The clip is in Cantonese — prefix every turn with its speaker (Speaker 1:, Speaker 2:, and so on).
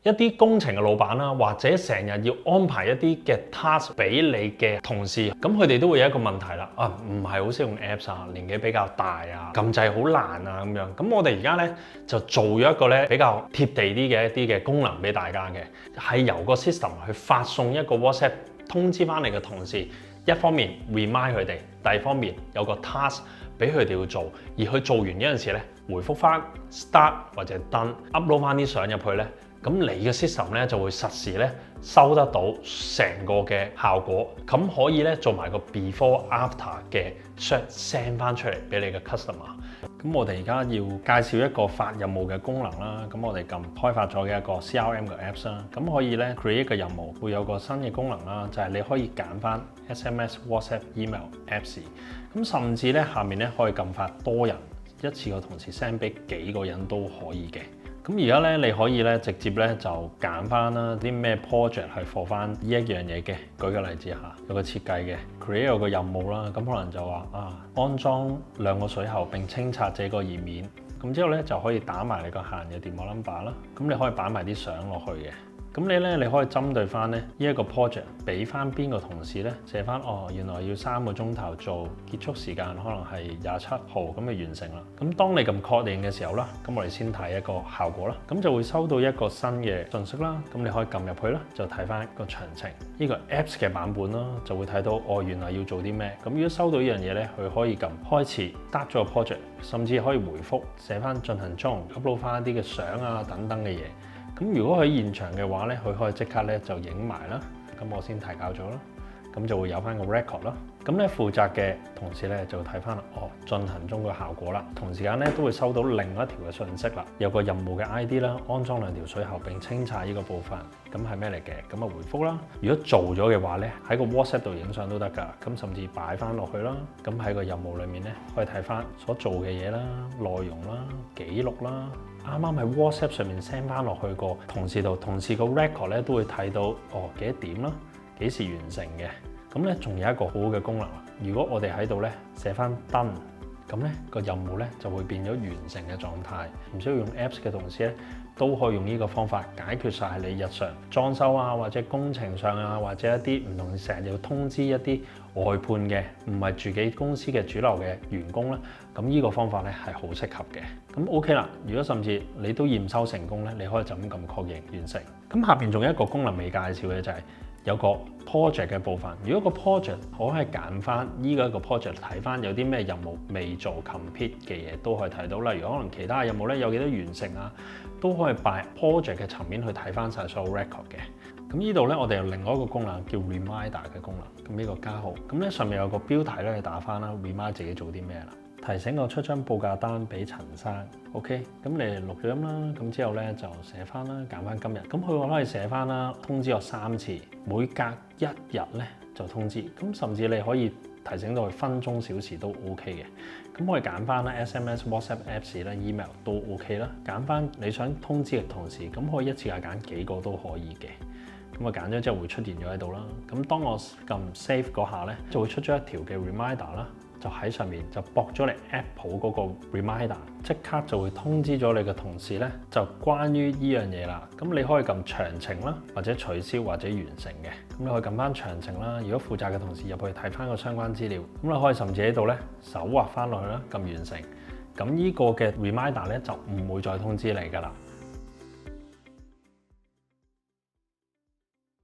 Speaker 1: 一啲工程嘅老闆啦，或者成日要安排一啲嘅 task 俾你嘅同事，咁佢哋都會有一個問題啦，唔係好識用 Apps 啊，年紀比較大啊，撳掣好難啊咁樣。咁我哋而家咧就做咗一個咧比較貼地啲嘅一啲嘅功能俾大家嘅，係由個 system 去發送一個 WhatsApp 通知翻你嘅同事，一方面 remind 佢哋，第二方面有個 task 俾佢哋要做，而佢做完嗰陣時咧，回覆翻 start 或者 done，upload 翻啲相入去咧。咁你嘅 system 咧就會實時咧收得到成個嘅效果，咁可以咧做埋個 before after 嘅 shot send 翻出嚟俾你嘅 customer。咁我哋而家要介紹一個發任務嘅功能啦，咁我哋撳開發咗嘅一個 CRM 嘅 apps 啦，咁可以咧 create 一個任務，會有個新嘅功能啦，就係你可以揀翻 SMS、WhatsApp、Email、Apps， 咁甚至咧下面咧可以撳發多人，一次個同時 send 俾幾個人都可以嘅。咁而家咧，你可以咧直接咧就揀翻啦啲咩 project 係 for 翻呢一樣嘢嘅。舉個例子嚇，有個設計嘅 create 有個任務啦，咁可能就話安裝2個水喉並清拆這個頁面，咁之後咧就可以打埋你個客人嘅電話 number 啦，咁你可以擺埋啲相落去嘅。咁你可以針對翻咧呢一個 project，俾翻邊個同事咧寫翻原來要3個鐘頭做，結束時間可能係27號咁就完成啦。咁當你咁確認嘅時候啦，咁我哋先睇一個效果啦，咁就會收到一個新嘅信息啦。咁你可以撳入去啦，就睇翻個詳情。呢個 Apps 嘅版本啦，就會睇到原來要做啲咩。咁如果收到呢樣嘢咧，佢可以撳開始 start 咗個 project，甚至可以回覆寫翻進行中 upload 翻一啲嘅相啊等等嘅嘢。咁如果喺現場嘅話咧，佢可以即刻咧就影埋啦。咁我先提交咗啦，咁就會有翻個 record 啦。咁咧負責嘅同事咧就睇翻進行中嘅效果啦。同時間咧都會收到另一條嘅信息啦，有個任務嘅 ID 啦，安裝2條水喉並清拆呢個部分。咁係咩嚟嘅？咁回覆啦。如果做咗嘅話咧，喺個 WhatsApp 度影相都得㗎。咁甚至擺翻落去啦。咁喺個任務裡面咧，可以睇翻所做嘅嘢啦、內容啦、記錄啦。啱啱喺 WhatsApp 上面 send 翻落去個同事度，同事個 record 咧都會睇到幾多點啦，幾時完成嘅。咁咧仲有一個好好嘅功能，如果我哋喺度咧寫翻 done，咁咧個任務咧就會變咗完成嘅狀態，唔需要用 Apps 嘅同事咧都可以用呢個方法解決晒你日常裝修啊，或者工程上啊，或者一啲唔同成日要通知一啲外判嘅唔係自己公司嘅主流嘅員工咧，咁呢個方法咧係好適合嘅。咁 OK 啦，如果甚至你都驗收成功咧，你可以就咁撳確認完成。咁下邊仲有一個功能未介紹嘅就係有個 project 嘅部分。如果個 project 我可以揀翻依個一個 project 睇翻有啲咩任務未做 complete 嘅嘢都可以睇到。例如可能其他任務咧有幾多完成啊，都可以擺 project 嘅層面去睇翻晒所有 record 嘅。咁呢度咧我哋有另外一個功能叫 reminder 嘅功能。咁呢個加號，咁咧上面有個標題咧，你打翻啦 remind 自己做啲咩啦。提醒我出張報價單俾陳生 ，OK， 咁你錄咗音啦，咁之後咧就寫翻啦，揀翻今日，咁佢可以寫翻啦，通知我3次，每隔1日咧就通知，咁甚至你可以提醒到佢分鐘、小時都 OK 嘅，咁可以揀翻啦 SMS、WhatsApp、Apps 啦、Email 都 OK 啦，揀翻你想通知嘅同事，咁可以一次過揀幾個都可以嘅，咁我揀咗之後會出現咗喺度啦，咁當我撳 Save 嗰下咧，就會出咗一條嘅 Reminder 啦。就喺上面就駁咗你 Apple 嗰個 reminder， 即刻就會通知咗你嘅同事咧，就關於呢樣嘢啦。咁你可以撳詳情啦，或者取消或者完成嘅。咁你可以撳翻詳情啦。如果負責嘅同事入去睇翻個相關資料，咁你可以甚至喺度咧手畫翻落去啦，撳完成。咁呢個嘅 reminder 咧就唔會再通知你㗎啦。